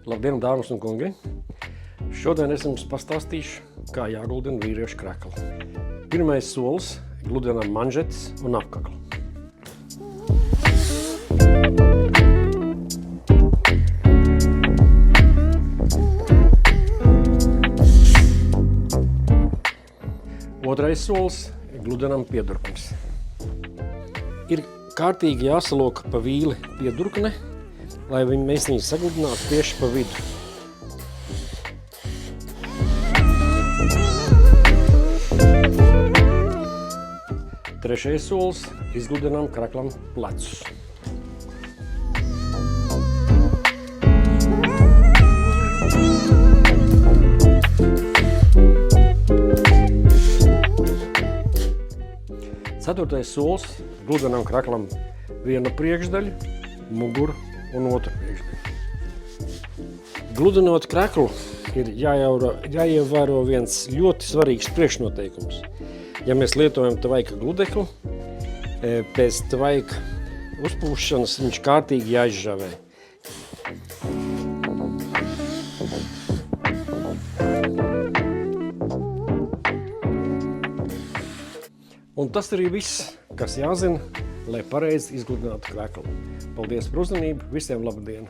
Labdien, dāmas un kungi! Šodien es jums pastāstīšu, kā jāgludina vīriešu krekli. Pirmais solis – gludinām manžetes un apkaklu. Otrais solis – gludinām piedurknes. Ir kārtīgi jāsaloka pa vīli piedurkne, lai mēs viņu sagludinātu tieši pa vidu. Trešais solis – izgludinām kreklam plecus. Ceturtais solis – gludinām kreklam vienu priekšdaļu, muguru un otru priekšdaļu. Gludinot kreklu ir jāievēro viens ļoti svarīgs priekšnoteikums. Ja mēs lietojam tvaika gludekli, pēc tvaika uzpūšanas viņš kārtīgi jāizžavē. Un tas arī viss, kas jāzina, lai pareizi izgludinātu kreklu. Paldies par uzmanību, visiem labdien!